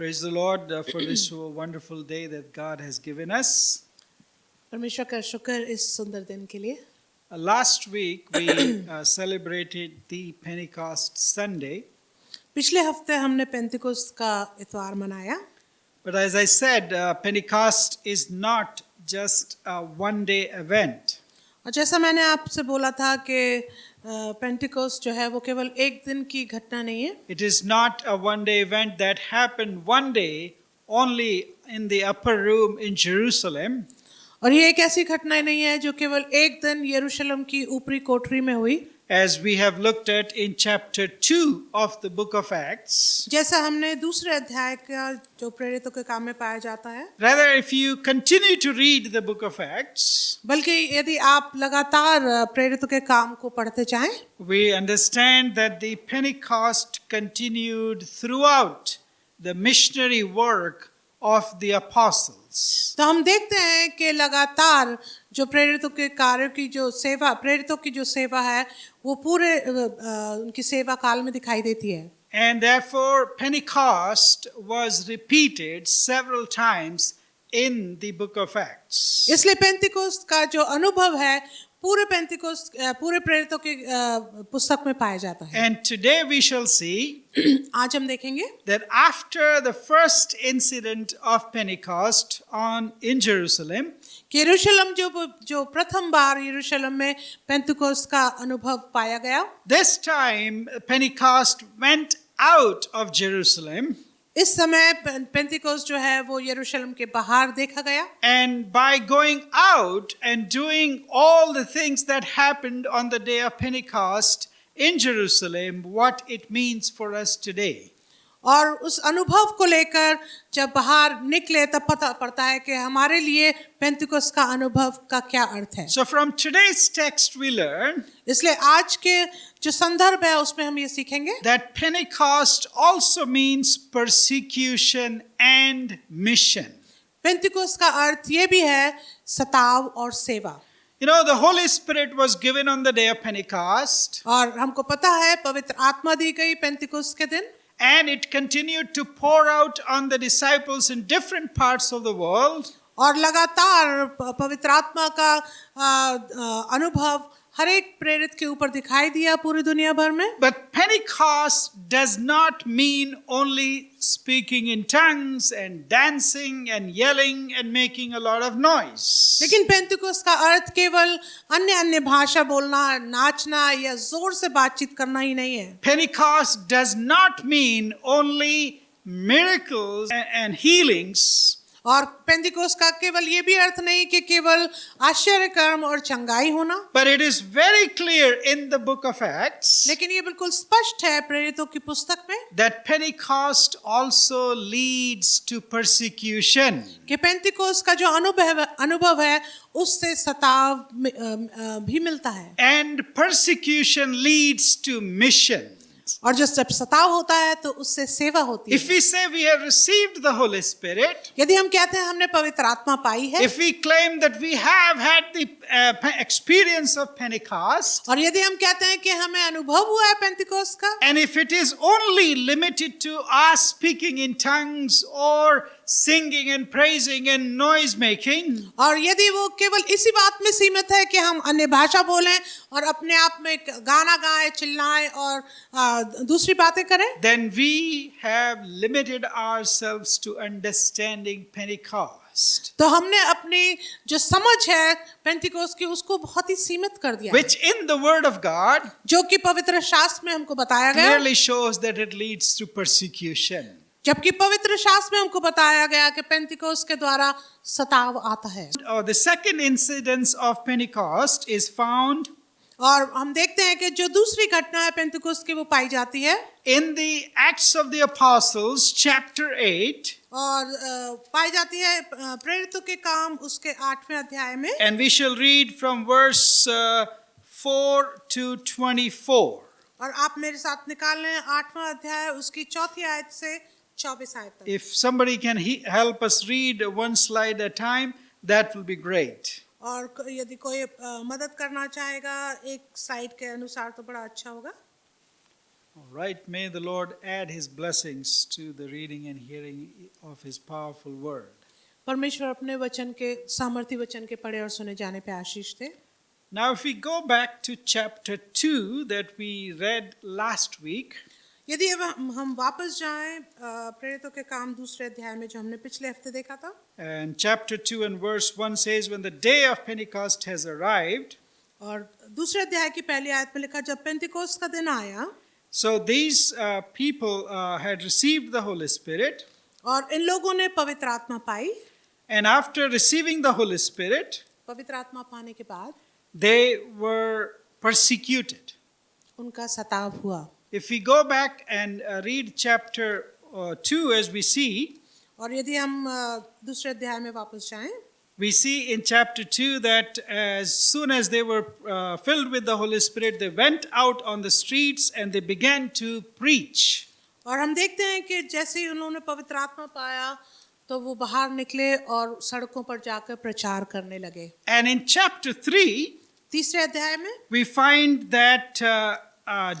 Praise the Lord for this wonderful day that God has given us. परमेश्वर का शुक्र इस सुंदर दिन के लिए। Last week we celebrated the Pentecost Sunday. पिछले हफ्ते हमने पेंतिकोस्त का इतवार मनाया। But as I said, Pentecost is not just a one-day event. और जैसा मैंने आपसे बोला था कि पेंतिकोस्त जो है वो केवल एक दिन की घटना नहीं है। It is not a one-day event that happened one day only in the upper room in Jerusalem. और ये एक ऐसी घटना नहीं है जो केवल एक दिन यरूशलेम की ऊपरी कोठरी में हुई। As we have looked at in chapter 2 of the book of Acts. जैसा हमने दूसरे अध्याय का जो प्रेरितों के काम में पाया जाता है। Rather, if you continue to read the book of Acts, बल्कि यदि आप लगातार प्रेरितों के काम को पढ़ते जाएं, we understand that the Pentecost continued throughout the missionary work of the apostles. तो हम देखते हैं कि लगातार जो प्रेरितों के कार्यों की जो सेवा, प्रेरितों की जो सेवा है वो पूरे उनकी सेवा काल में दिखाई देती है। And therefore Pentecost was repeated several times in the book of Acts. इसलिए पेंतिकोस्त का जो अनुभव है पूरे पेंतिकोस्त पूरे प्रेरितों की पुस्तक में पाया जाता है। And today we shall see आज हम देखेंगे that after the first incident of Pentecost in Jerusalem, कि यरूशलेम जो प्रथम बार यरूशलेम में पेंतिकोस्त का अनुभव पाया गया, this time Pentecost went out of Jerusalem. इस समय पेंतिकोस्त जो है वो यरूशलेम के बाहर देखा गया। And by going out and doing all the things that happened on the day of Pentecost in Jerusalem, what it means for us today. और उस अनुभव को लेकर जब बाहर निकले तब पता पड़ता है कि हमारे लिए पेंतिकोस्त का अनुभव का क्या अर्थ है। So from today's text we learn इसलिए आज के जो संदर्भ है उसमें हम ये सीखेंगे that Pentecost also means persecution and mission. पेंतिकोस्त का अर्थ ये भी है सताव और सेवा। You know, the Holy Spirit was given on the day of Pentecost. और हमको पता है पवित्र आत्मा दी गई पेंतिकोस्त के दिन। And it continued to pour out on the disciples in different parts of the world. और लगातार पवित्र आत्मा का अनुभव हर एक प्रेरित के ऊपर दिखाई दिया पूरी दुनिया भर में। But Pentecost does not mean only speaking in tongues and dancing and yelling and making a lot of noise. लेकिन पेंतिकोस्त का अर्थ केवल अन्य भाषा बोलना, नाचना या जोर से बातचीत करना ही नहीं है। Pentecost does not mean only miracles and healings. और पेंतिकोस्त का केवल ये भी अर्थ नहीं कि केवल आश्चर्य कर्म और चंगाई होना। But it is very clear in the book of Acts लेकिन ये बिल्कुल स्पष्ट है प्रेरितों की पुस्तक में that Pentecost also leads to persecution. कि पेंतिकोस्त का जो अनुभव है उससे सताव भी मिलता है। And persecution leads to mission. और जब सताव होता है तो उससे सेवा होती है। If we say we have received the Holy Spirit, यदि हम कहते हैं हमने पवित्र आत्मा पाई है, if we claim that we have had the experience of Pentecost, और यदि हम कहते हैं कि हमें अनुभव हुआ है पेंतिकोस्त का, and if it is only limited to us speaking in tongues or singing and praising and noise making, और यदि वो केवल इसी बात में सीमित है कि हम अन्य भाषा बोलें और अपने आप में गाना गाएं, चिल्लाएं और दूसरी बातें करें, then we have limited ourselves to understanding Pentecost, तो हमने अपनी जो समझ है पेंतिकोस्त की उसको बहुत ही सीमित कर दिया, which in the Word of God जो कि पवित्र शास्त्र में हमको बताया गया, clearly shows that it leads to persecution. जबकि पवित्र शास्त्र में हमको बताया गया कि पेंतिकोस्त के द्वारा सताव आता है। The second incidence of Pentecost is found और हम देखते हैं कि जो दूसरी घटना है पेंतिकोस्त की वो पाई जाती है in the Acts of the Apostles chapter 8, और पाई जाती है प्रेरितों के काम उसके 8वें अध्याय में। and we shall read from verse 4 to 24. और आप मेरे साथ निकाल लें 8वां अध्याय उसकी 4थी आयत से 24 आयत तक। If somebody can help us read one slide at a time, that will be great. और यदि कोई मदद करना चाहेगा एक साइड के अनुसार तो बड़ा अच्छा होगा। All right, may the Lord add his blessings to the reading and hearing of his powerful word. परमेश्वर अपने वचन के सामर्थी वचन के पढ़े और सुने जाने पे आशीष दे। Now, if we go back to chapter 2 that we read last week, यदि अब हम वापस जाएं प्रेरितों के काम दूसरे अध्याय में जो हमने पिछले हफ्ते देखा था, and chapter 2 and verse 1 says, when the day of Pentecost has arrived, और दूसरे अध्याय की पहली आयत में लिखा जब पेंतिकोस्त का दिन आया, so these people had received the Holy Spirit, और इन लोगों ने पवित्र आत्मा पाई। and after receiving the Holy Spirit, पवित्र आत्मा पाने के बाद they were persecuted. उनका सताव हुआ। If we go back and read chapter 2, as we see, और यदि हम दूसरे अध्याय में वापस जाएं, we see in chapter 2 that as soon as they were filled with the Holy Spirit, they went out on the streets and they began to preach. और हम देखते हैं कि जैसे ही उन्होंने पवित्र आत्मा पाया तो वो बाहर निकले और सड़कों पर जाकर प्रचार करने लगे। And in chapter 3, तीसरे अध्याय में we find that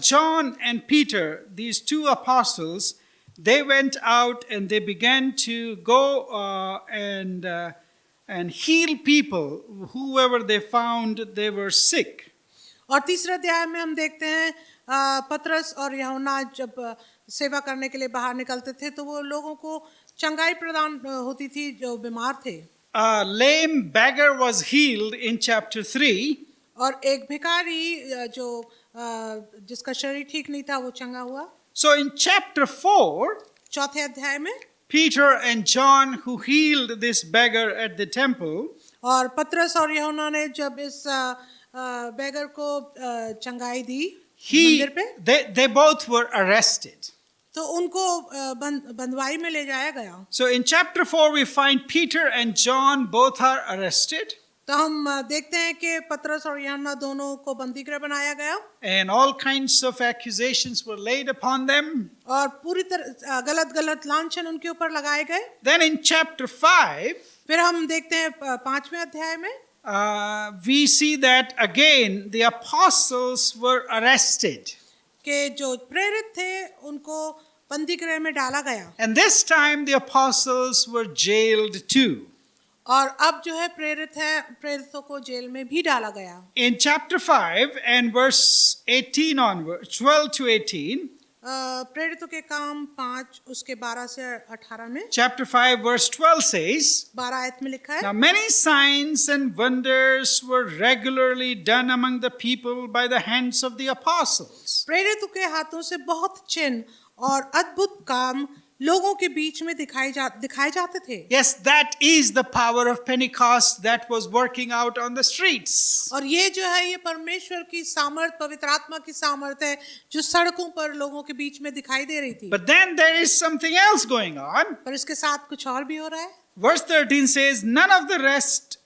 John and Peter, these two apostles, they went out and they began to go and heal people, whoever they found they were sick. और तीसरे अध्याय में हम देखते हैं पतरस और यूहन्ना जब सेवा करने के लिए बाहर निकलते थे तो वो लोगों को चंगाई प्रदान होती थी जो बीमार थे। A lame beggar was healed in chapter 3. और एक भिखारी जो जिसका शरीर ठीक नहीं था वो चंगा हुआ। So in chapter 4, चौथे अध्याय में Peter and John, who healed this beggar at the temple, और पतरस और यूहन्ना ने जब इस बेगर को चंगाई दी मंदिर पे, they both were arrested. तो उनको बंदवाई में ले जाया गया। So in chapter 4 we find Peter and John both are arrested, तो हम देखते हैं कि पतरस और यूहन्ना दोनों को बंदीगृह बनाया गया and all kinds of accusations were laid upon them. और पूरी तरह गलत लांछन उनके ऊपर लगाए गए। Then in chapter 5 फिर हम देखते हैं पांचवें अध्याय में we see that again the apostles were arrested, कि जो प्रेरित थे उनको बंदीगृह में डाला गया। and this time the apostles were jailed too. और अब जो है प्रेरितों को जेल में भी डाला गया। In chapter 5 and verse 18 onward, 12 to 18, प्रेरितों के काम 5 उसके 12 से 18 में, chapter 5 verse 12 says, 12 आयत में लिखा है, now many signs and wonders were regularly done among the people by the hands of the apostles. प्रेरितों के हाथों से बहुत चिन्ह और अद्भुत काम लोगों के बीच में दिखाए जाते थे। Yes, that is the power of Pentecost that was working out on the streets. और ये जो है ये परमेश्वर की सामर्थ, पवित्र आत्मा की सामर्थ है जो सड़कों पर लोगों के बीच में दिखाई दे रही थी। But then there is something else going on. पर इसके साथ कुछ और भी हो रहा है। Verse 13 says, none of the rest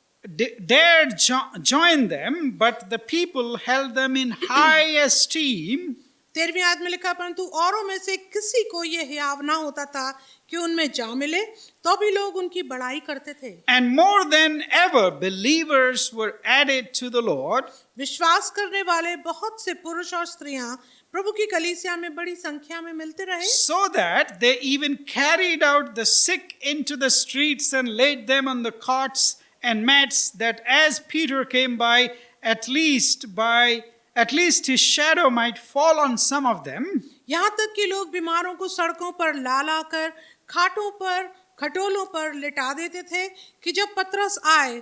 dared join them, but the people held them in high esteem. 13वीं आयत में लिखा, परंतु औरों में से किसी को ये हियाव ना होता था कि उनमें जा मिले, तो भी लोग उनकी बड़ाई करते थे। And more than ever, believers were added to the Lord. विश्वास करने वाले बहुत से पुरुष और स्त्रियां प्रभु की कलीसिया में बड़ी संख्या में मिलते रहे, So that they even carried out the sick into the streets and laid them on the cots and mats, that as Peter came by, at least his shadow might fall on some of them. यहाँ तक कि लोग बीमारों को सड़कों पर ला लाकर खाटों पर खटोलों पर लिटा देते थे कि जब पतरस आए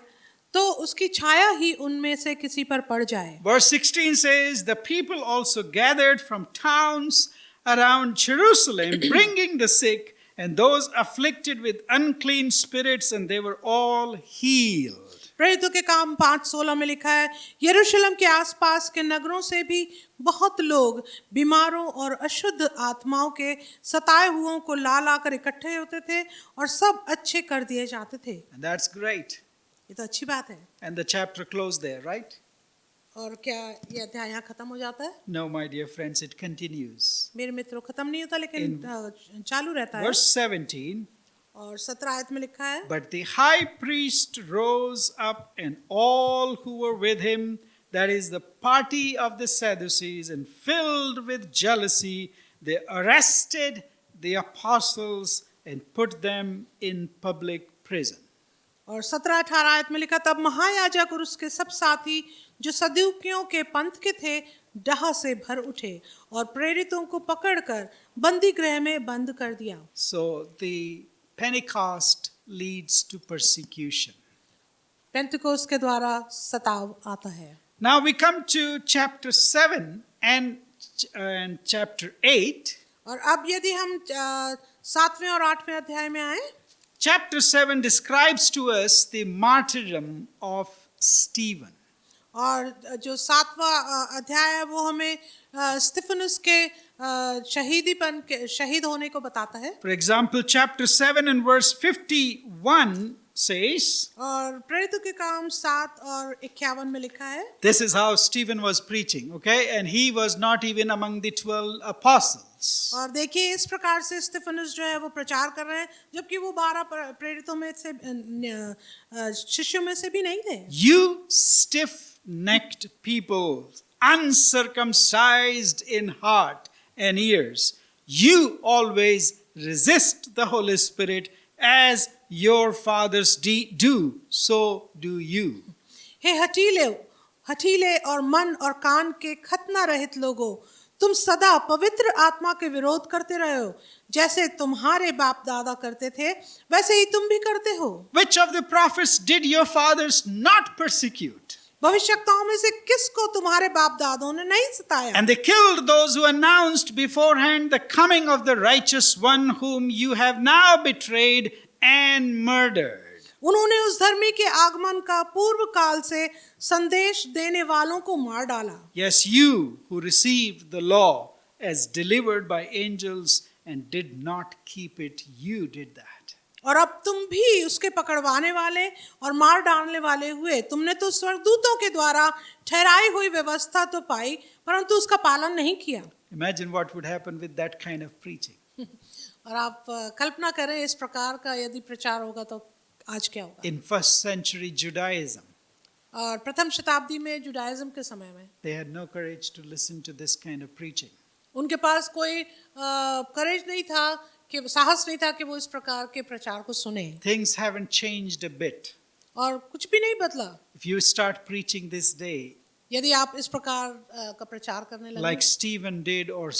तो उसकी छाया ही उनमें से किसी पर पड़ जाए। Verse 16 says, the people also gathered from towns around Jerusalem, bringing the sick and those afflicted with unclean spirits, and they were all healed. प्रेरितों के काम 5:16 में लिखा है, यरूशलेम के आसपास के नगरों से भी बहुत लोग बीमारों और अशुद्ध आत्माओं के सताए हुओं को ला लाकर इकट्ठे होते थे और सब अच्छे कर दिए जाते थे। And that's great. ये तो अच्छी बात है। And the chapter closed there, right? और क्या ये अध्याय यहाँ खत्म हो जाता है? No, my dear friends, it continues. मेरे मित्रों, खत्म नहीं होता, लेकिन चालू रहता है। Verse 17, और 17 आयत में लिखा है, but the high priest rose up, and all who were with him, that is the party of the Sadducees, and filled with jealousy, they arrested the apostles and put them in public prison. और 17-18 आयत में लिखा, तब महायाजक और उसके सब साथी जो सदूकियों के पंथ के थे डाह से भर उठे और प्रेरितों को पकड़कर बंदी गृह में बंद कर दिया। So the Pentecost leads to persecution. पेंतिकोस्त के द्वारा सताव आता है। Now we come to chapter 7 and chapter 8. और अब यदि हम 7वें और 8वें अध्याय में आए, Chapter 7 describes to us the martyrdom of Stephen. और जो 7वां अध्याय है वो हमें स्तिफनुस के शहीदीपन के शहीद होने को बताता है। For example, chapter 7 and verse 51 says, और प्रेरितों के काम 7 और 51 में लिखा है, this is how Stephen was preaching, okay? And he was not even among the 12 apostles. और देखिए इस प्रकार से स्तिफनुस जो है वो प्रचार कर रहे हैं, जबकि वो 12 प्रेरितों में से शिष्यों में से भी नहीं थे। You stiff-necked people, uncircumcised in heart and ears, you always resist the Holy Spirit as your fathers do, so do you. हे हठीले और मन और कान के खतना रहित लोगों, तुम सदा पवित्र आत्मा के विरोध करते रहे हो, जैसे तुम्हारे बाप दादा करते थे वैसे ही तुम भी करते हो। Which of the prophets did your fathers not persecute? भविष्यवक्ताओं में से किसको तुम्हारे बाप दादों ने नहीं सताया? And they killed those who announced beforehand the coming of the righteous one whom you have now betrayed and murdered. उन्होंने उस धर्मी के आगमन का पूर्व काल से संदेश देने वालों को मार डाला। Yes, you who received the law as delivered by angels and did not keep it, you did that. और अब तुम भी उसके पकड़वाने वाले और मार डालने वाले हुए। तुमने तो स्वर्गदूतों के द्वारा ठहराई हुई व्यवस्था तो पाई, परंतु उसका पालन नहीं किया। Imagine what would happen with that kind of preaching. और आप कल्पना करें इस प्रकार का यदि प्रचार होगा तो आज क्या होगा। In first century Judaism, और प्रथम शताब्दी में जुडाइज्म के समय में they had no courage to listen to this kind of preaching. उनके पास कोई करेज नहीं था कि साहस नहीं था कि वो इस प्रकार के प्रचार को सुने। Things haven't changed a bit. और कुछ भी नहीं बदला। If you start preaching this day, यदि आप इस प्रकार का प्रचार करने लगे, like Stephen did or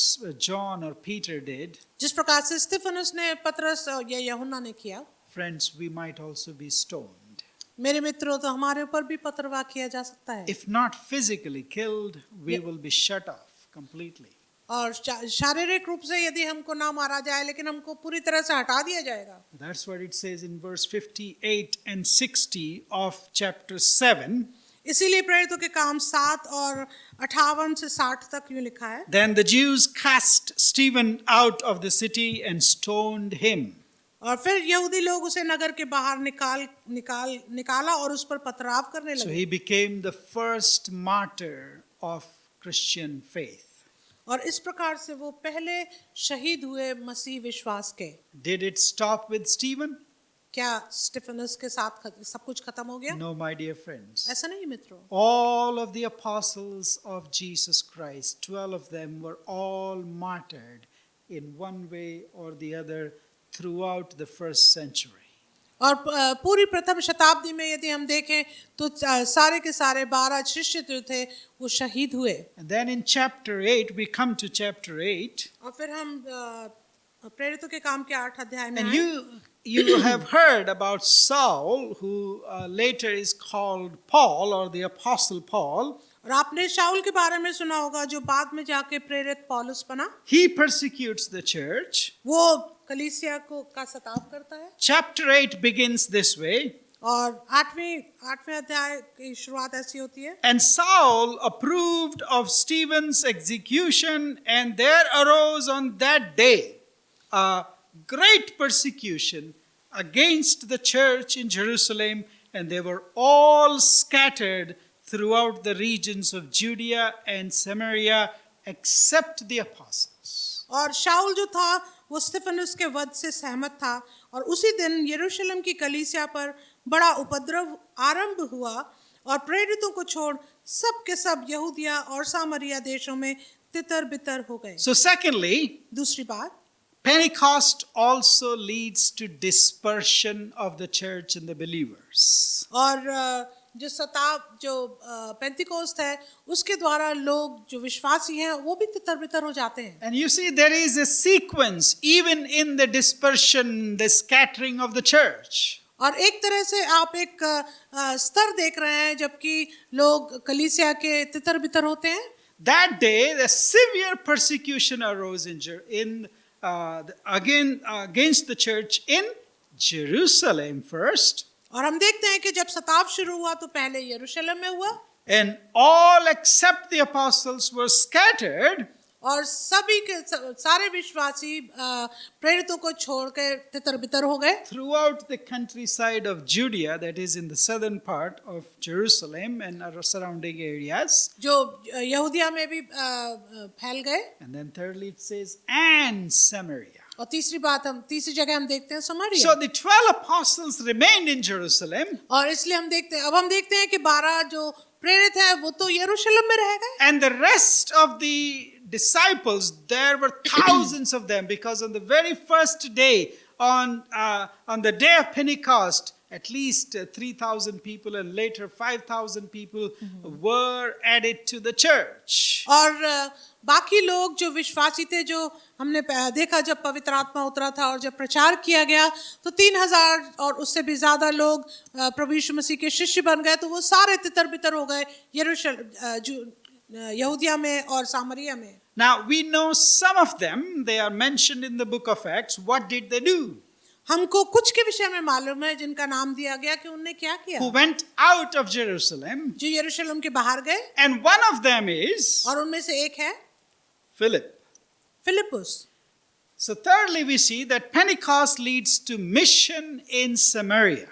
John or Peter did, जिस प्रकार से स्तिफनुस ने, पतरस या यूहन्ना ने किया, friends, we might also be stoned. मेरे मित्रों, तो हमारे ऊपर भी पथरवाह किया जा सकता है। If not physically killed, we will be shut off completely. और शारीरिक रूप से यदि हमको ना मारा जाए, लेकिन हमको पूरी तरह से हटा दिया जाएगा। That's what it says in verse 58 and 60 of chapter 7. इसीलिए प्रेरितों के काम 7 और 58 से 60 तक यूं लिखा है। Then the Jews cast Stephen out of the city and stoned him. और फिर यहूदी लोग उसे नगर के बाहर निकाला और उस पर पथराव करने So लगे। he became the first martyr of Christian faith. और इस प्रकार से वो पहले शहीद हुए मसीह विश्वास के। Did it stop with Stephen? क्या स्टिफनस के साथ सब कुछ खत्म हो गया? No, my dear friends. ऐसा नहीं मित्रों। All of the apostles of Jesus Christ, 12 of them, were all martyred in one way or the other throughout the first century. और पूरी प्रथम शताब्दी में यदि हम देखें तो सारे के सारे 12 शिष्य जो थे वो शहीद हुए। And then in chapter 8, we come to chapter 8. और फिर हम प्रेरितों के काम के 8 अध्याय में And आए। you have heard about Saul, who later is called Paul or the Apostle Paul. और आपने शाऊल के बारे में सुना होगा जो बाद में जाके प्रेरित पौलुस बना। He persecutes the church. वो कलीसिया को का सताव करता है। Chapter 8 begins this way. और 8वें अध्याय की शुरुआत ऐसी होती है। And Saul approved of Stephen's execution, and there arose on that day a great persecution against the church in Jerusalem, and they were all scattered throughout the regions of Judea and Samaria except the apostles. और शाऊल जो था वो स्तिफनुस के वध से सहमत था और उसी दिन यरूशलेम की कलीसिया पर बड़ा उपद्रव आरंभ हुआ और प्रेरितों को छोड़ सब के सब यहूदिया और सामरिया देशों में तितर बितर हो गए। So, secondly, दूसरी बात, Pentecost also leads to dispersion of the church and the believers. और जो पेंतिकोस्त है उसके द्वारा लोग जो विश्वासी हैं वो भी तितर बितर हो जाते हैं। And you see, there is a sequence even in the dispersion, the scattering of the church. और एक तरह से आप एक स्तर देख रहे हैं जबकि लोग कलीसिया के तितर बितर होते हैं। That day, the severe persecution arose against the church in Jerusalem first. और हम देखते हैं कि जब सताव शुरू हुआ तो पहले यरूशलेम में हुआ And all except the apostles were scattered. और सारे विश्वासी प्रेरितों को छोड़कर तितर बितर हो गए Throughout the countryside of Judea, that is in the southern part of Jerusalem and our surrounding areas. जो यहूदिया में भी फैल गए। And then thirdly it says, and Samaria. और तीसरी जगह हम देखते हैं Samaria. So the 12 apostles remained in Jerusalem. और इसलिए हम देखते हैं कि 12 जो प्रेरित हैं वो तो यरूशलेम में रह गए। And the rest of the disciples, there were thousands of them, because on the very first day, on the day of Pentecost, at least 3,000 people and later 5,000 people were added to the church. और बाकी लोग जो विश्वासी थे, जो हमने देखा जब पवित्र आत्मा उतरा था और जब प्रचार किया गया तो 3,000 और उससे भी ज्यादा लोग प्रभु यीशु मसीह के शिष्य बन गए। तो वो सारे तितर बितर हो गए यहूदिया में और सामरिया में। Now we know some of them, they are mentioned in the book of Acts. What did they do? हमको कुछ के विषय में मालूम है जिनका नाम दिया गया कि उन्होंने क्या किया। Who went out of Jerusalem. जो यरूशलेम के बाहर गए। And one of them is और उनमें से एक है Philip. Philip. So thirdly we see that Pentecost leads to mission in Samaria.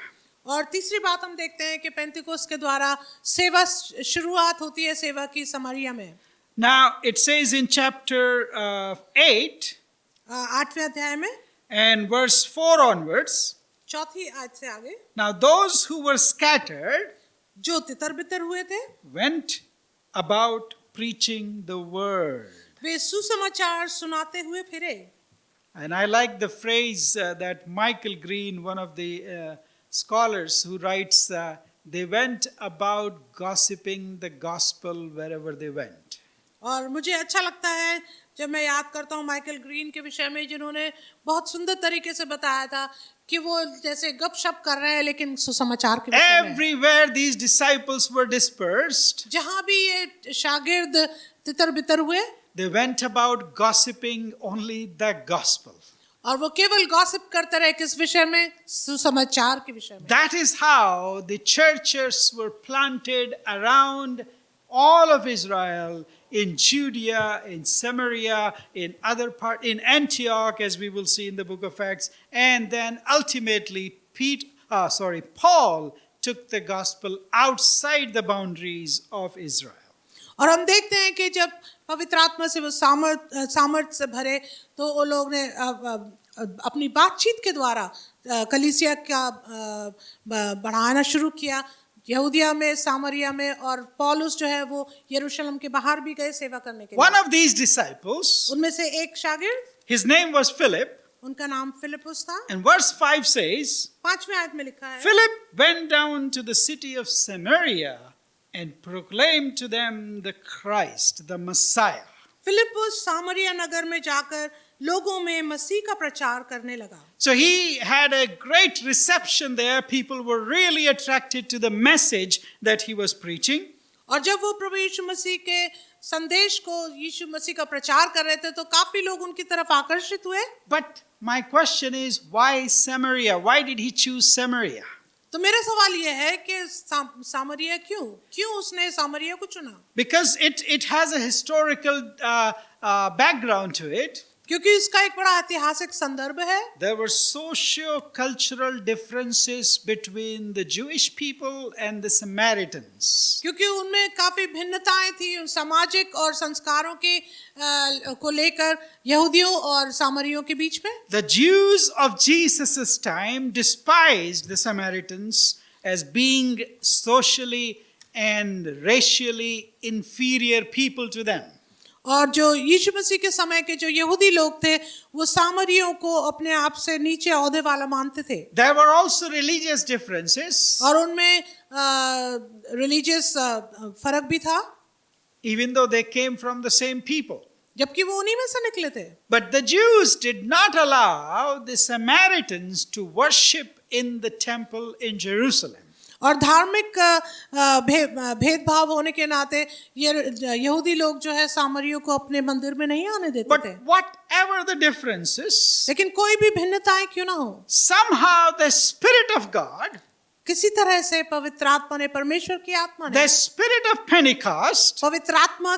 और तीसरी बात हम देखते हैं कि पेंतिकोस्त के द्वारा सेवा शुरुआत होती है सेवा की समारिया में। Now it says in chapter 8 8वें अध्याय में and verse 4 onwards. चौथी आयत से आगे। Now those who were scattered जो तितर बितर हुए थे went about preaching the word. वे सुसमाचार सुनाते हुए फिरे। And I like the phrase that Michael Green, one of the scholars who writes, they went about gossiping the gospel wherever they went. और मुझे अच्छा लगता है जब मैं याद करता हूँ माइकल ग्रीन के विषय में, जिन्होंने बहुत सुंदर तरीके से बताया था कि वो जैसे गपशप कर रहे हैं लेकिन सुसमाचार के विषय में। Everywhere these disciples were dispersed, जहाँ भी ये शागिर्द तितर बितर हुए, they went about gossiping only the gospel. और वो केवल गॉसिप करते रहे किस विषय में? सुसमाचार के विषय में। That is how the churches were planted around all of Israel, in Judea, in Samaria, in in Antioch, as we will see in the book of Acts, and then ultimately Paul took the gospel outside the boundaries of Israel. और हम देखते हैं कि जब पवित्र आत्मा से वो सामर्थ से भरे तो वो लोग ने अपनी बातचीत के द्वारा कलीसिया का बढ़ाना शुरू किया यहूदिया में, सामरिया में, और पौलुस जो है वो यरूशलेम के बाहर भी गए सेवा करने के लिए। One of these disciples, उनमें से एक शागिर्द, his name was Philip, उनका नाम फिलिपुस था। and verse 5 says, 5वें आयत में लिखा है, Philip went down to the city of Samaria and proclaimed to them the Christ, the Messiah. Philip सामरिया नगर में जाकर लोगों में मसीह का प्रचार करने लगा। So he had a great reception there. People were really attracted to the message that he was preaching. और जब वो प्रभु यीशु मसीह के संदेश को यीशु मसीह का प्रचार कर रहे थे तो काफी लोग उनकी तरफ आकर्षित हुए। But my question is, why Samaria? Why did he choose Samaria? तो मेरा सवाल ये है कि सामरिया क्यों उसने सामरिया को चुना? Because it has a historical background to it. क्योंकि इसका एक बड़ा ऐतिहासिक संदर्भ है। There were socio-cultural differences between the Jewish people and the Samaritans. क्योंकि उनमें काफी भिन्नताएं थी सामाजिक और संस्कारों के को लेकर यहूदियों और सामरियों के बीच में। The Jews of Jesus' time despised the Samaritans as being socially and racially inferior people to them. और जो यीशु मसीह के समय के जो यहूदी लोग थे वो सामरियों को अपने आप से नीचे ओहदे वाला मानते थे There were also religious differences, और उनमें रिलीजियस फर्क भी था even though they came from the same people. जबकि वो उन्हीं में से निकले थे But the Jews did not allow the Samaritans to worship in the temple in Jerusalem. और धार्मिक भेदभाव होने के नाते ये यहूदी लोग जो है सामरियों को अपने मंदिर में नहीं आने देते But थे whatever the differences, लेकिन कोई भी भिन्नताएं क्यों ना हो somehow the Spirit of God, किसी तरह से पवित्र आत्मा ने परमेश्वर की आत्मा ने the Spirit of Pentecost, पवित्र आत्मा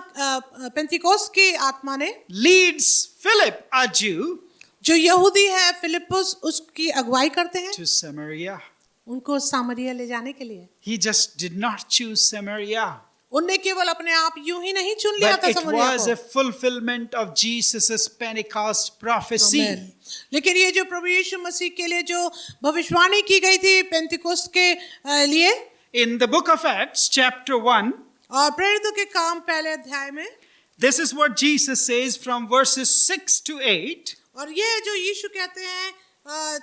पेंतिकोस्त की आत्मा ने leads Philip, a Jew, जो यहूदी है फिलिप्पुस उसकी अगुवाई करते हैं to Samaria. उनको सामरिया ले जाने के लिए He just did not choose Samaria, उनने केवल अपने आप यूं ही नहीं चुन लिया but था it सामरिया was को a fulfillment of Jesus' Pentecost prophecy. आमीन। लेकिन ये जो प्रभु यीशु मसीह के लिए जो भविष्यवाणी की गई थी पेंतिकोस्त के लिए In the book of Acts, chapter 1, और प्रेरितों के काम पहले अध्याय में this is what Jesus says from verses 6 to 8. और ये जो यीशु कहते हैं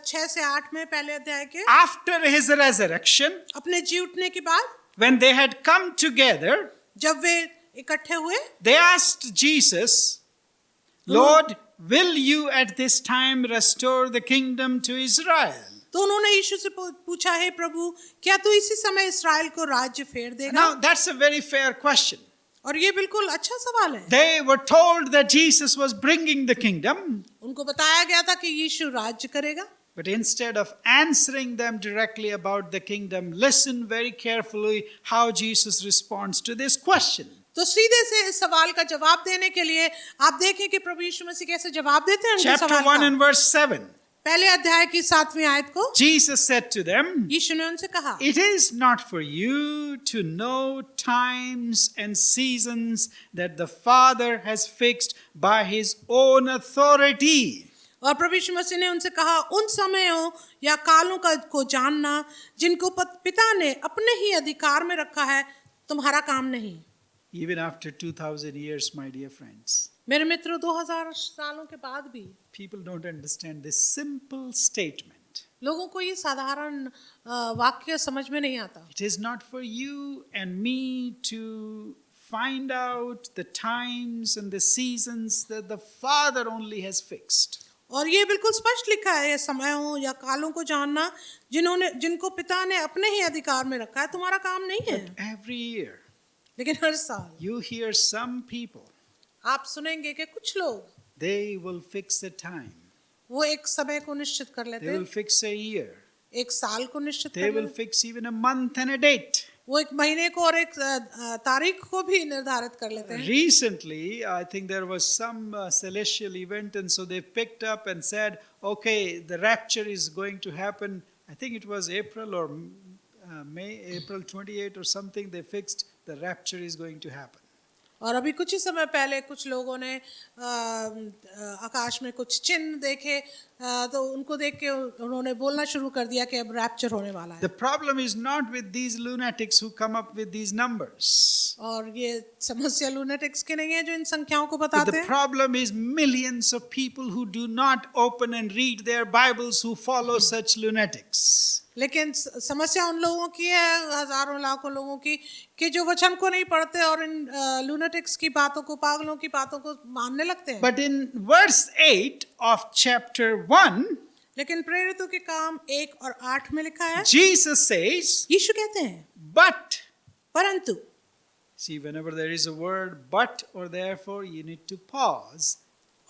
6 से 8 में पहले अध्याय के After his resurrection, अपने जी उठने के बाद when they had come together, जब वे इकट्ठे हुए they asked Jesus, Lord, will you at this time restore the kingdom to Israel? तो उन्होंने यीशु से पूछा है प्रभु क्या तू इसी समय इस्राएल को राज्य फेर देगा Now, that's a very fair question. और ये बिल्कुल अच्छा सवाल है They were told that Jesus was bringing the kingdom, उनको बताया गया था कि यीशु राज्य करेगा but instead of answering them directly about the kingdom, listen very carefully how Jesus responds to this question. तो सीधे से इस सवाल का जवाब देने के लिए आप देखें कि प्रभु यीशु मसीह कैसे जवाब देते हैं उनके Chapter सवाल 1 का and verse 7. पहले अध्याय की 7वीं आयत को Jesus said to them, यीशु ने उनसे कहा It is not for you to know times and seasons that the Father has fixed by his own authority. और प्रभु यीशु मसीह ने उनसे कहा उन समयों या कालों को जानना जिनको पिता ने अपने ही अधिकार में रखा है तुम्हारा काम नहीं Even after 2000 years, my dear friends, मेरे मित्रों 2000 सालों के बाद भी people don't understand this simple statement. लोगों को ये साधारण वाक्य समझ में नहीं आता It is not for you and me to find out the times and the seasons that the Father only has fixed. और ये बिल्कुल स्पष्ट लिखा है ये समयों या कालों को जानना जिनको पिता ने अपने ही अधिकार में रखा है तुम्हारा काम नहीं है But every year, लेकिन हर साल you hear some people, आप सुनेंगे कि कुछ लोग they will fix a time. वो एक समय को निश्चित कर लेते They will हैं fix a year. एक साल को निश्चित They कर will लेते हैं fix even a month and a date. वो एक महीने को और एक तारीख को भी निर्धारित कर लेते हैं Recently, I think there was some celestial event, and so they picked up and said, okay, the rapture is going to happen. I think it was April or May, April 28 or something. They fixed the rapture is going to happen. और अभी कुछ ही समय पहले कुछ लोगों ने आकाश में कुछ चिन्ह देखे तो उनको देख के उन्होंने बोलना शुरू कर दिया कि अब रैप्चर होने वाला है The problem is not with these lunatics who come up with these numbers. और ये समस्या लूनेटिक्स की नहीं है जो इन संख्याओं को But बताते the हैं problem is millions of people who do not open and read their Bibles who follow such lunatics. लेकिन समस्या उन लोगों की है हजारों लाखों लोगों की कि जो वचन को नहीं पढ़ते और इन लूनेटिक्स की बातों को पागलों की बातों को मानने लगते हैं But in verse 8 of chapter 1, लेकिन प्रेरितों के काम 1 और 8 में लिखा है Jesus says, यीशु कहते हैं but. परंतु See, whenever there is a word but or therefore, you need to pause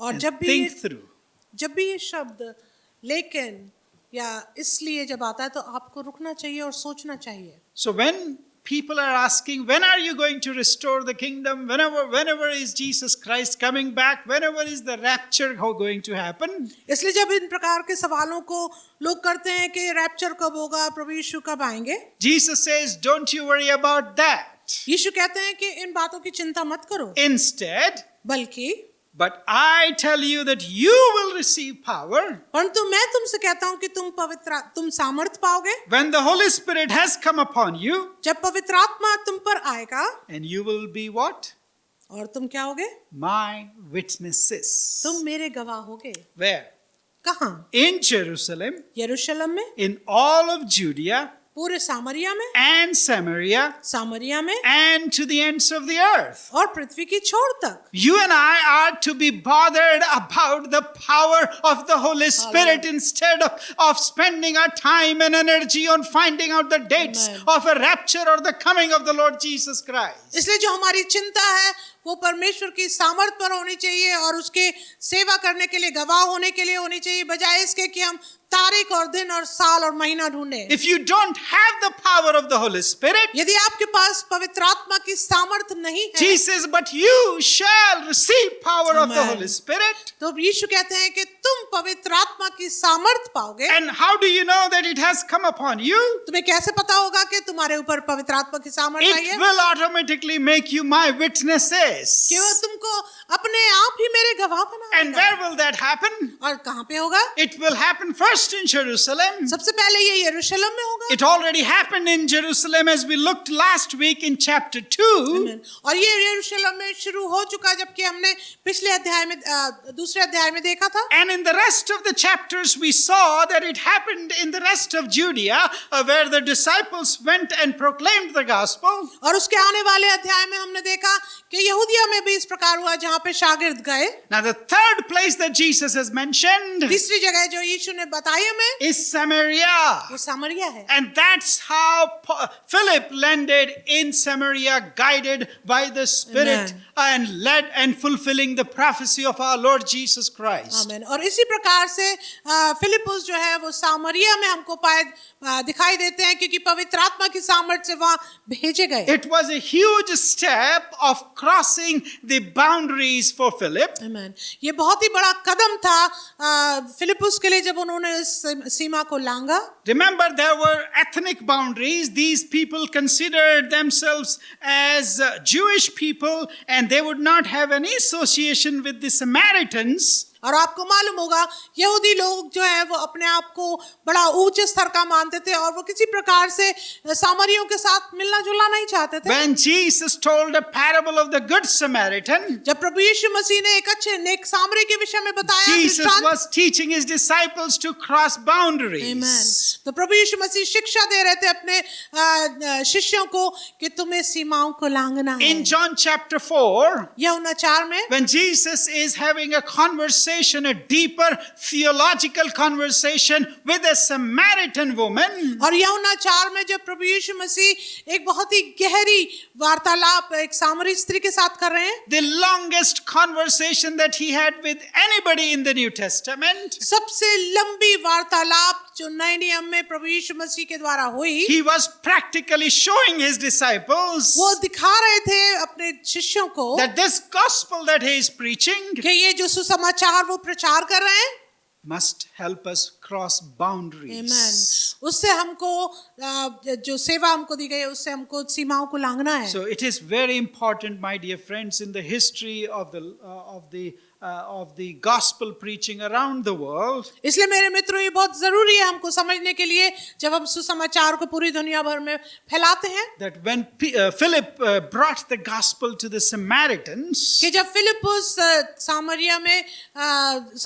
और and जब think through. भी ये शब्द लेकिन या इसलिए जब आता है तो आपको रुकना चाहिए और सोचना चाहिए So when people are asking, when are you going to restore the kingdom? Whenever is Jesus Christ coming back? Whenever is the rapture going to happen? इसलिए जब इन प्रकार के सवालों को लोग करते हैं कि रैप्चर कब होगा प्रभु यीशु कब आएंगे Jesus says, don't you worry about that. यीशु कहते हैं कि इन बातों की चिंता मत करो Instead, बल्कि but I tell you that you will receive power परंतु मैं तुमसे कहता हूं कि तुम सामर्थ पाओगे when the Holy Spirit has come upon you, जब पवित्र आत्मा तुम पर आएगा and you will be what? और तुम क्या होगे? My witnesses. तुम मेरे गवाह होगे। Where? कहाँ? In Jerusalem, यरूशलेम में, in all of Judea पूरे सामरिया में, and Samaria, सामरिया में, and to the ends of the earth. और पृथ्वी की छोर तक। You and I are to be bothered about the power of the Holy Spirit instead of spending our time and energy on finding out the dates Amen. of a rapture or the coming of the Lord Jesus Christ. इसलिए जो हमारी चिंता है वो परमेश्वर की सामर्थ पर होनी चाहिए और उसके सेवा करने के लिए, गवाह होने के लिए होनी चाहिए, बजाय इसके कि हम तारीख और दिन और साल और महीना ढूंढे। If you don't have the power of the Holy Spirit, यदि आपके पास पवित्र आत्मा की सामर्थ नहीं है, Jesus, but you shall receive power of the Amen. Holy Spirit. तो यीशु कहते हैं कि तुम पवित्र आत्मा की सामर्थ पाओगे। And how do you know that it has come upon you? तुम्हें कैसे पता होगा कि तुम्हारे ऊपर पवित्र आत्मा की सामर्थ आई It है? will automatically make you my witnesses. कि वो तुमको अपने आप ही मेरे गवाह And बनाएगा। where will that happen? और कहाँ पे होगा? It will happen first in Jerusalem. सबसे पहले ये यरूशलेम में होगा। It already happened in Jerusalem as we looked last week in chapter 2. Amen. और ये यरूशलेम में शुरू हो चुका जबकि हमने पिछले अध्याय में दूसरे अध्याय में देखा था। And in the rest of the chapters we saw that it happened in the rest of Judea where the disciples went and proclaimed the gospel. और उसके आने वाले अध्याय में हमने देखा कि यहूदिया में भी इस प्रकार हुआ जहाँ पे शागिर्द गए। Now the third place that Jesus has mentioned तीसरी जगह जो यीशु ने बताई हमें is Samaria. वो सामरिया है। And that's how Philip landed in Samaria, guided by the Spirit Amen. and led and fulfilling the prophecy of our Lord Jesus Christ. आमीन। और इसी प्रकार से फिलिपुस जो है वो सामरिया में हमको दिखाई देते हैं क्योंकि पवित्र आत्मा की सामर्थ से वहाँ भेजे गए। It was a huge step of crossing the boundaries for Philip. आमीन। ये बहुत ही बड़ा कदम था फिलिपुस के लिए जब उन्होंने इस सीमा को लांघा। Remember, there were ethnic boundaries. These people considered themselves as Jewish people and they would not have any association with the Samaritans. और आपको मालूम होगा यहूदी लोग जो है वो अपने आप को बड़ा ऊंचे स्तर का मानते थे और वो किसी प्रकार से सामरियों के साथ मिलना जुलना नहीं चाहते थे। When Jesus told a parable of the good Samaritan, जब प्रभु यीशु मसीह ने एक अच्छे नेक सामरी के विषय में बताया Jesus दृष्टांत, was teaching his disciples to cross boundaries. Amen. तो प्रभु यीशु मसीह शिक्षा दे रहे थे अपने शिष्यों को कि तुम्हें सीमाओं को लांघना है। In John chapter 4, यूहन्ना 4 में when Jesus is having a conversation, a deeper theological conversation with a Samaritan woman, और यूहन्ना 4 में जब प्रभु यीशु मसीह एक बहुत ही गहरी वार्तालाप एक सामरी स्त्री के साथ कर रहे हैं, the longest conversation that he had with anybody in the New Testament, सबसे लंबी वार्तालाप जो नए नियम में प्रभु यीशु मसीह के द्वारा हुई, he was practically showing his disciples वो दिखा रहे थे अपने शिष्यों को that this gospel that he is preaching कि ये जो सुसमाचार वो प्रचार कर रहे हैं, must help us cross boundaries. Amen. उससे हमको जो सेवा हमको दी गई है उससे हमको सीमाओं को लांघना है। So it is very important, my dear friends, in the history of the gospel preaching around the world, इसलिए मेरे मित्रों ये बहुत जरूरी है हमको समझने के लिए जब हम सुसमाचार को पूरी दुनिया भर में फैलाते हैं that when Philip brought the gospel to the Samaritans, कि जब फिलिपुस सामरिया में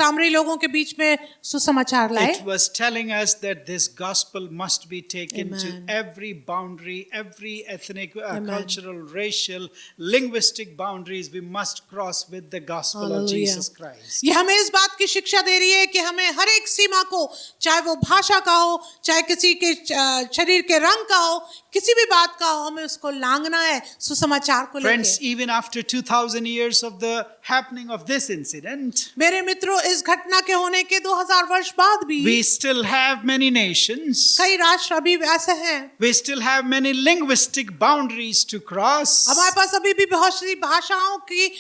सामरी लोगों के बीच में सुसमाचार लाए, it was telling us that this gospel must be taken to Amen. every boundary, every ethnic, Amen. cultural, racial, linguistic boundaries we must cross with the gospel of Hallelujah. Jesus Christ. ये हमें इस बात की शिक्षा दे रही है कि हमें हर एक सीमा को, चाहे वो भाषा का हो, चाहे किसी के शरीर के रंग का हो, किसी भी बात का हो, हमें उसको लांघना है सुसमाचार को Friends, लेकर। even after 2000 years of the happening of this incident, मेरे मित्रों इस घटना के होने के 2000 वर्ष बाद भी we still have many nations. कई राष्ट्र अभी ऐसे हैं, We still have many linguistic boundaries to cross. हमारे पास अभी भी बहुत सी भाषाओं की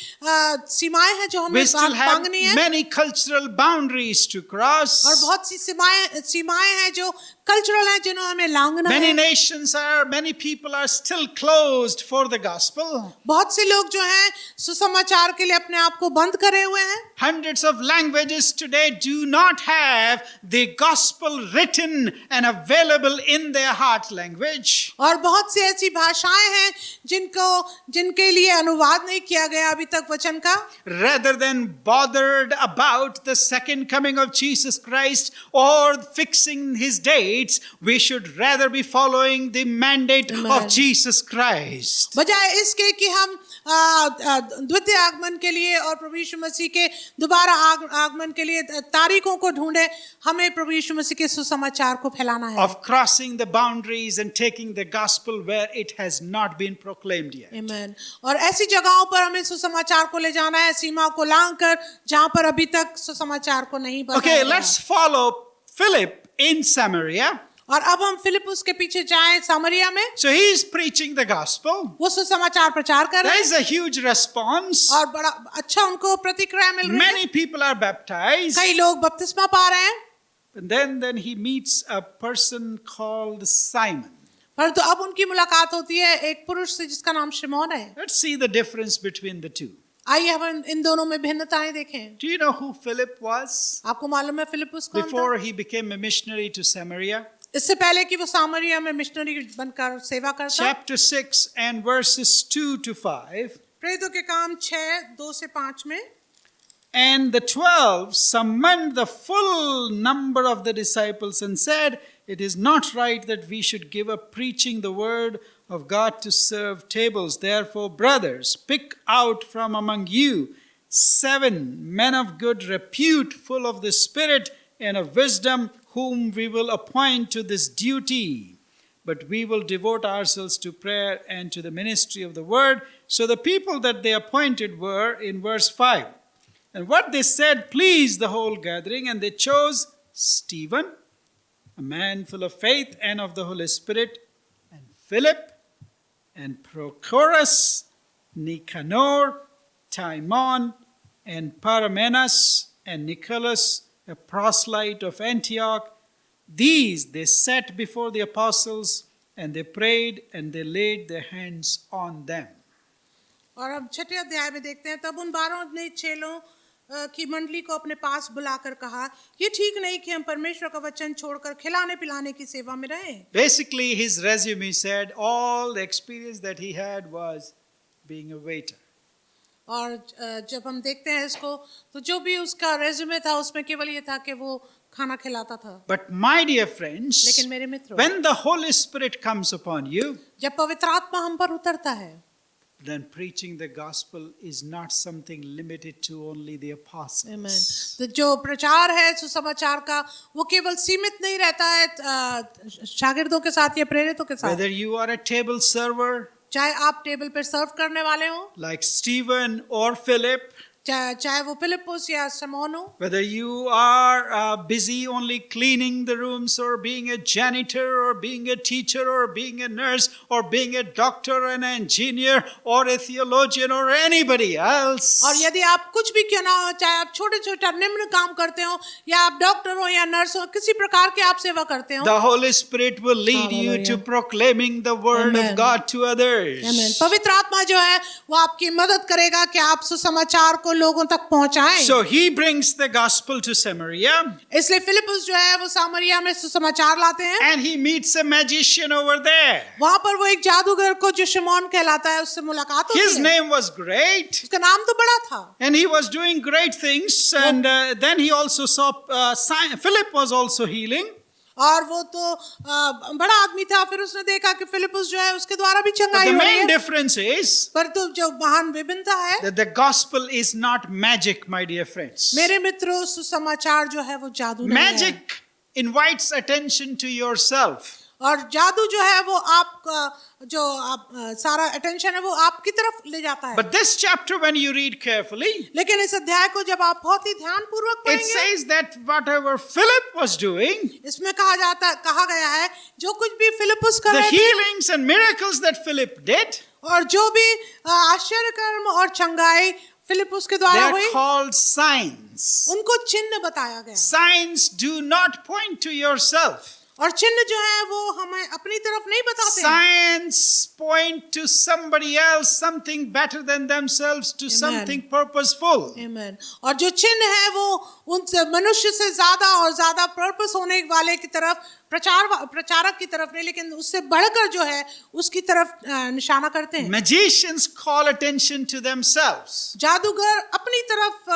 सीमाएं हैं जो हमें We still have मांगनी है many cultural boundaries to cross. और बहुत सी सीमाएं हैं जो कल्चरल हैं जिन्हों हमें लांघना है। Many people are still closed for the gospel. बहुत से लोग जो हैं सुसमाचार के लिए अपने आप को बंद करे हुए हैं। Hundreds of languages today do not have the gospel written and available in their heart language. और बहुत सी ऐसी भाषाएं हैं जिनके लिए अनुवाद नहीं किया गया अभी तक वचन का। Rather than bothered about the second coming of Jesus Christ or fixing his dates, we should rather be following the mandate of Jesus Christ. बजाय इसके कि हम द्वितीय आगमन के लिए और प्रभु यीशु मसीह के दोबारा आगमन के लिए तारीखों को ढूंढे, हमें प्रभु यीशु मसीह के सुसमाचार को फैलाना है। Of crossing the boundaries and taking the gospel where it has not been proclaimed yet. Amen. और ऐसी जगहों पर हमें सुसमाचार को ले जाना है, सीमा को लांघकर, जहां पर अभी तक सुसमाचार को नहीं बताया Okay, गया। let's follow Philip in Samaria. और अब हम फिलिप्पुस के पीछे जाएं सामरिया में। So he is preaching the gospel. वो सुसमाचार प्रचार कर रहे There हैं is a huge response. और बड़ा अच्छा उनको प्रतिक्रिया मिल रही है। Many people are baptized. कई लोग बपतिस्मा पा रहे हैं। And then he meets a person called Simon. परंतु अब उनकी मुलाकात होती है एक पुरुष से जिसका नाम शिमोन है। Let's see the difference between the two. आइए हम इन दोनों में भिन्नताएं देखें। Do you know who Philip was? आपको मालूम है फिलिप्पुस कौन था? Before he became a missionary to Samaria. इससे पहले कि वो सामरिया में मिशनरी बनकर सेवा करता। Chapter 6 and verses 2 to 5. प्रेरितों के काम 6:2 से 5 में। And the 12 summoned the full number of the disciples and said, "It is not right that we should give up preaching the word of God to serve tables. Therefore, brothers, pick out from among you 7 men of good repute, full of the Spirit and of wisdom, whom we will appoint to this duty. But we will devote ourselves to prayer and to the ministry of the word." So the people that they appointed were, in verse 5, and what they said pleased the whole gathering, and they chose Stephen, a man full of faith and of the Holy Spirit, and Philip, and Prochorus, Nicanor, Timon, and Parmenas, and Nicholas, a proselyte of Antioch. These they set before the apostles, and they prayed, and they laid their hands on them. और अब छठे अध्याय में देखते हैं, तब उन 12 ने चेलों की मंडली को अपने पास बुलाकर कहा, ये ठीक नहीं कि हम परमेश्वर का वचन छोड़कर खिलाने पिलाने की सेवा में रहें। Basically, his resume said all the experience that he had was being a waiter. और जब हम देखते हैं इसको, तो जो भी उसका रेज्यूमे था उसमें केवल ये था कि वो खाना खिलाता था। But my dear friends, लेकिन मेरे मित्रों, when the Holy Spirit comes upon you, जब पवित्र आत्मा हम पर उतरता है, then preaching the gospel is not something limited to only the apostles. Amen. तो जो प्रचार है सुसमाचार का, वो केवल सीमित नहीं रहता है शागिर्दों के साथ या प्रेरितों के साथ। Whether you are a table server, चाहे आप टेबल पर सर्व करने वाले हो, like Stephen or Philip, चाहे वो फिलिप्पुस या सिमोन हो, whether you are busy only cleaning the rooms or being a janitor or being a teacher or being a nurse or being a doctor or an engineer or a theologian or anybody else, और यदि आप कुछ भी क्यों ना हो, चाहे आप छोटे-छोटे निम्न काम करते हो या आप डॉक्टर हो या नर्स हो, किसी प्रकार की आप सेवा करते हो, the Holy Spirit will lead you to proclaiming the word of God to others. Amen. पवित्र आत्मा जो है वो आपकी मदद करेगा कि आप सुसमाचार को लोगों तक पहुंचाएं। So he brings the gospel to Samaria. इसलिए फिलिप्पुस जो है वो सामरिया में सुसमाचार लाते हैं। And he meets a magician over there. वहां पर वो एक जादूगर को जो शिमोन कहलाता है उससे मुलाकात होती His है। name was great. उसका नाम तो बड़ा था। And he was doing great things. And then he also saw Philip was also healing. और वो तो बड़ा आदमी था, फिर उसने देखा कि फिलिप्पुस जो है उसके द्वारा भी But चंगाई the हो रही main है। difference is पर तो जो महान विभिन्नता है, that the gospel is not magic, my dear friends. मेरे मित्रों, सुसमाचार जो है वो जादू नहीं है। Magic invites attention to yourself. और जादू जो है वो आपका जो आप सारा अटेंशन है वो आपकी तरफ ले जाता है। But this chapter, when you read carefully, लेकिन इस अध्याय को जब आप बहुत ही ध्यानपूर्वक it पढ़ेंगे, says that whatever Philip was doing, इसमें कहा गया है जो कुछ भी फिलिप्पुस कर the रहे थे healings and miracles that Philip did, और जो भी आश्चर्य कर्म और चंगाई फिलिप्पुस के द्वारा they're हुई, called signs. उनको चिन्ह बताया गया। Signs do not point to yourself. और चिन्ह जो है वो हमें अपनी तरफ नहीं बताते हैं। Signs point to somebody else, something better than themselves, to Amen. something purposeful. Amen. और जो चिन्ह है वो उन मनुष्य से ज्यादा और ज्यादा पर्पस होने वाले की तरफ, प्रचारक की तरफ नहीं, लेकिन उससे बढ़कर जो है उसकी तरफ निशाना करते हैं। Magicians call attention to themselves. जादूगर अपनी तरफ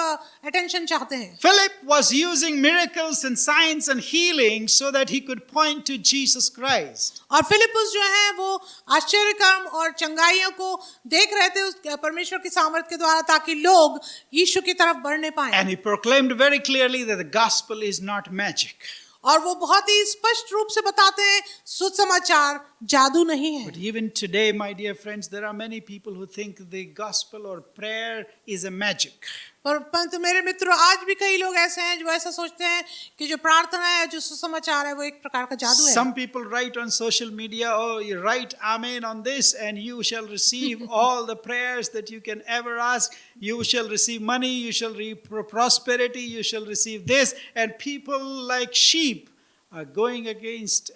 अटेंशन चाहते हैं। Philip was using miracles and signs and healing so that he could point to Jesus Christ. और फिलिपुस जो है वो आश्चर्य कर्म और चंगाइयों को देख रहे थे उस परमेश्वर की सामर्थ के द्वारा, ताकि लोग यीशु की तरफ बढ़ने पाएं। And he proclaimed very clearly that the gospel is not magic. और वो बहुत ही स्पष्ट रूप से बताते हैं सुसमाचार जादू नहीं है। But even today, my dear friends, there are many people who think the gospel or prayer is a magic. परंतु मेरे मित्रों, आज भी कई लोग ऐसे हैं जो ऐसा सोचते हैं कि जो प्रार्थना है, जो सुसमाचार है, वो एक प्रकार का जादू है। Some people write on social media, oh, you write amen on this and you shall receive all the prayers that you can ever ask. You shall receive money, you shall receive prosperity, you shall receive this. And people like sheep are going against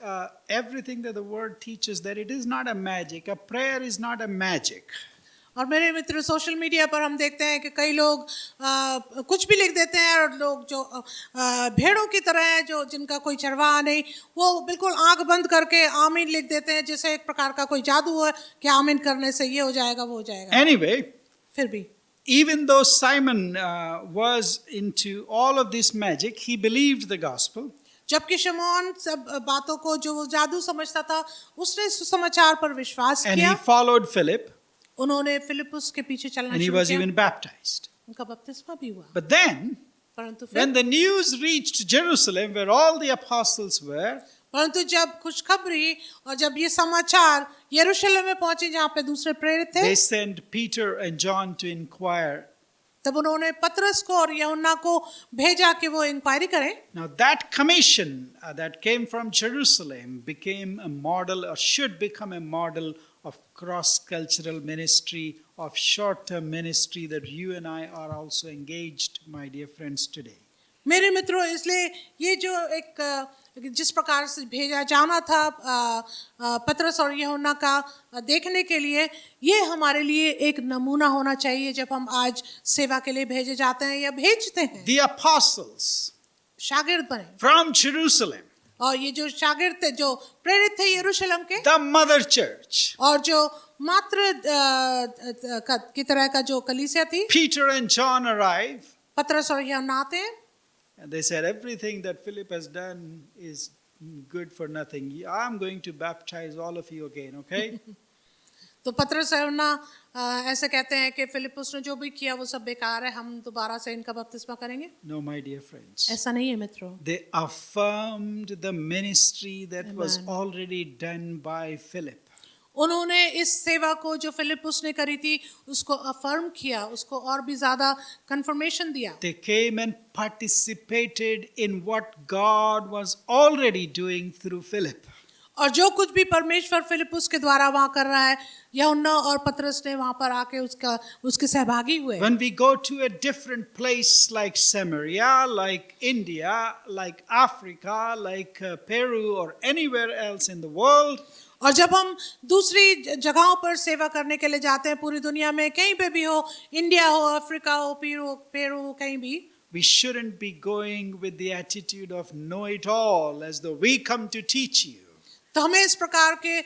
everything that the word teaches, that it is not a magic. A prayer is not a magic. और मेरे मित्र, social media पर हम देखते हैं कि कई लोग कुछ भी लिख देते हैं, और लोग जो भेड़ों की तरह हैं, जो जिनका कोई चरवाहा नहीं, वो बिल्कुल आंख बंद करके आमीन लिख देते हैं, जैसे एक प्रकार का कोई जादू है कि आमीन करने से ये हो जाएगा, वो हो जाएगा। Anyway, फिर भी even though Simon was into all of this magic, he believed the gospel. जबकि शमौन सब बातों को जो वो जादू समझता था, उसने सुसमाचार पर विश्वास And किया। he followed Philip. उन्होंने फिलिपुस के पीछे चलना And he शुरू was किया। even baptized. उनका बपतिस्मा भी हुआ। But then, परंतु when फिर the news reached Jerusalem, where all the apostles were, परंतु जब खुशखबरी और जब ये समाचार यरूशलेम में पहुंचे, जहाँ पे दूसरे प्रेरित थे, they sent Peter and John to inquire. तब उन्होंने पतरस को और यूहन्ना को भेजा कि वो इंक्वायरी करें। Now that commission that came from Jerusalem became a model, or should become a model, of cross-cultural ministry, of short-term ministry that you and I are also engaged, my dear friends, today. मेरे मित्रों, इसलिए ये जो एक जिस प्रकार से भेजा जाना था पतरस और यूहन्ना का देखने के लिए, ये हमारे लिए एक नमूना होना चाहिए जब हम आज सेवा के लिए भेजे जाते हैं या भेजते हैं। The apostles शागिर्द बने from Jerusalem, और ये जो शागिर्द थे, जो प्रेरित थे यरूशलेम के, the mother church, और जो मात्र की तरह का जो कलीसिया थी, Peter and John arrive. पतरस और यूहन्ना आते हैं। And they said, everything that Philip has done is good for nothing. I'm going to baptize all of you again, okay? तो पतरस और यूहन्ना ऐसे कहते हैं कि फिलिपुस ने जो भी किया वो सब बेकार है, हम दोबारा से इनका बपतिस्मा करेंगे। No, my dear friends. ऐसा नहीं है मित्रों। They affirmed the ministry that was Amen. already done by Philip. उन्होंने इस सेवा को जो फिलिपुस ने करी थी उसको अफर्म किया, उसको और भी ज्यादा कंफर्मेशन दिया। They came and participated in what God was already doing through Philip. और जो कुछ भी परमेश्वर फिलिपुस के द्वारा वहाँ कर रहा है, यूहन्ना और पतरस ने वहाँ पर आके उसके सहभागी हुए। When we go to a different place like Samaria, like India, like Africa, like Peru or anywhere else in the world, और जब हम दूसरी जगहों पर सेवा करने के लिए जाते हैं, पूरी दुनिया में कहीं पे भी हो, इंडिया हो, अफ्रीका हो, पेरू हो, कहीं भी, we shouldn't be going with the attitude of know-it-all, as though we come to teach you. तो हमें इस प्रकार के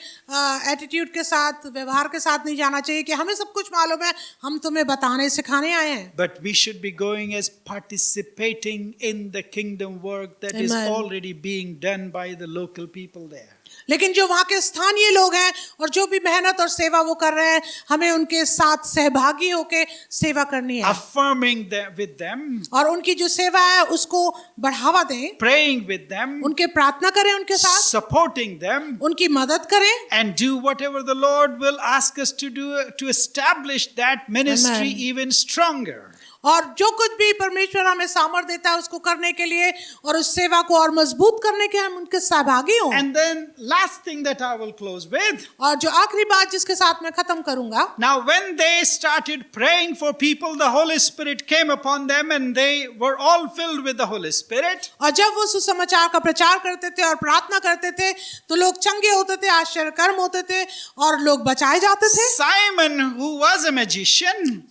एटीट्यूड के साथ, व्यवहार के साथ नहीं जाना चाहिए कि हमें सब कुछ मालूम है, हम तुम्हें बताने सिखाने आए हैं। But we should be going as participating in the kingdom work that is Amen. already being done by the local people there. लेकिन जो वहाँ के स्थानीय लोग हैं और जो भी मेहनत और सेवा वो कर रहे हैं, हमें उनके साथ सहभागी होके सेवा करनी है। Affirming with them, और उनकी जो सेवा है उसको बढ़ावा दें, praying with them, उनके प्रार्थना करें उनके साथ, supporting them, उनकी मदद करें, and do whatever the Lord will ask us to do to establish that ministry Amen. even stronger. और जो कुछ भी परमेश्वर हमें सामर्थ देता है उसको करने के लिए और उस सेवा को और मजबूत करने के हम उनके सहभागी हों। And then last thing that I will close with. और जो आखिरी बात जिसके साथ मैं खत्म करूंगा, Now when they started praying for people, the Holy Spirit came upon them and they were all filled with the Holy Spirit. और जब वो सुसमाचार का प्रचार करते थे और प्रार्थना करते थे तो लोग चंगे होते थे, आश्चर्य कर्म होते थे और लोग बचाए जाते थे। Simon, who was a magician,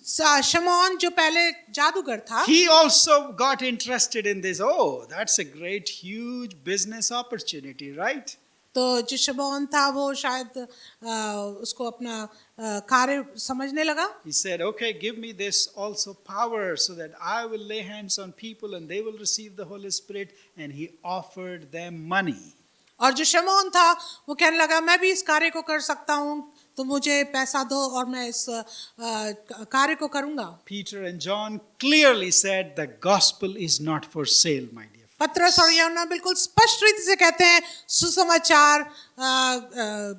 शमौन जो पहले जादूगर था, he also got interested in this. Oh, that's a great, huge business opportunity, right? तो जो शमौन था वो शायद उसको अपना कार्य समझने लगा। He said, okay, give me this also power so that I will lay hands on people and they will receive the Holy Spirit. And he offered them money. और जो शमौन था वो कहने लगा मैं भी इस कार्य को कर सकता हूँ, तो मुझे पैसा दो और मैं इस कार्य को करूँगा। Peter and John clearly said the gospel is not for sale, my dear. पत्रस और यूहन्ना बिल्कुल स्पष्ट रीति से कहते हैं सुसमाचार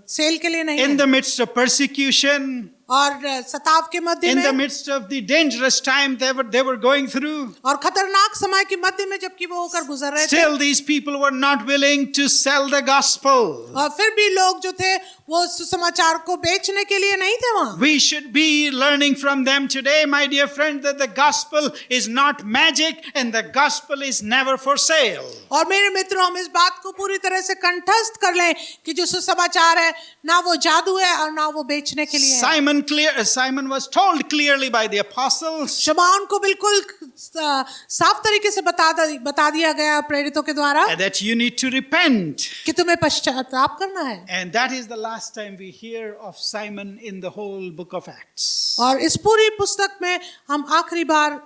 सेल के लिए नहीं In है। the midst of persecution, और सताव के मध्य in the में midst of the dangerous time they were going through, और खतरनाक समय के मध्य में जबकि वो होकर गुजर रहे थे, still these people were not willing to sell the gospel. और फिर भी लोग जो थे वो सुसमाचार को बेचने के लिए नहीं थे वहाँ। We should be learning from them today, my dear friend, that the gospel is not magic and the gospel is never for sale. और मेरे मित्रों, हम इस बात को पूरी तरह से कंठस्थ कर लें कि जो सुसमाचार है ना वो जादू है और ना वो बेचने के लिए है। Simon was told clearly by the apostles शमौन को बिल्कुल साफ तरीके से बता दिया गया प्रेरितों के द्वारा that you need to repent. कि तुम्हें पश्चाताप करना है। And that is the last time we hear of Simon in the whole book of Acts. और इस पूरी पुस्तक में हम आखिरी बार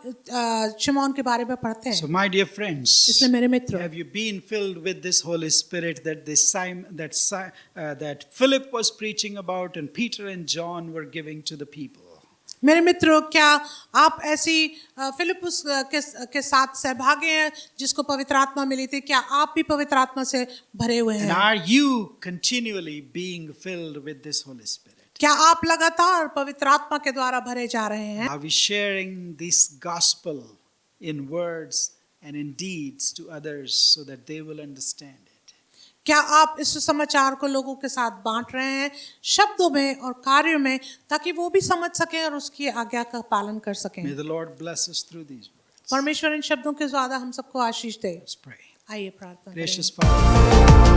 शमौन के बारे में पढ़ते हैं। So my dear friends, इसलिए मेरे मित्रों, have you been filled with this Holy Spirit that Philip was preaching about and Peter and John were giving to the people? मेरे मित्रों, क्या आप ऐसी फिलिपुस के साथ सहभागी हैं जिसको पवित्र आत्मा मिली थी? क्या आप भी पवित्र आत्मा से भरे हुए And हैं? are you continually being filled with this Holy Spirit? क्या आप लगातार पवित्र आत्मा के द्वारा भरे जा रहे हैं? Are we sharing this gospel in words and in deeds to others so that they will understand it? क्या आप इस समाचार को लोगों के साथ बांट रहे हैं शब्दों में और कार्यों में, ताकि वो भी समझ सकें और उसकी आज्ञा का पालन कर सकें? May the Lord bless us through these words. परमेश्वर इन शब्दों के द्वारा हम सबको आशीष दे। Let's pray. आइए प्रार्थना करें। Gracious Father,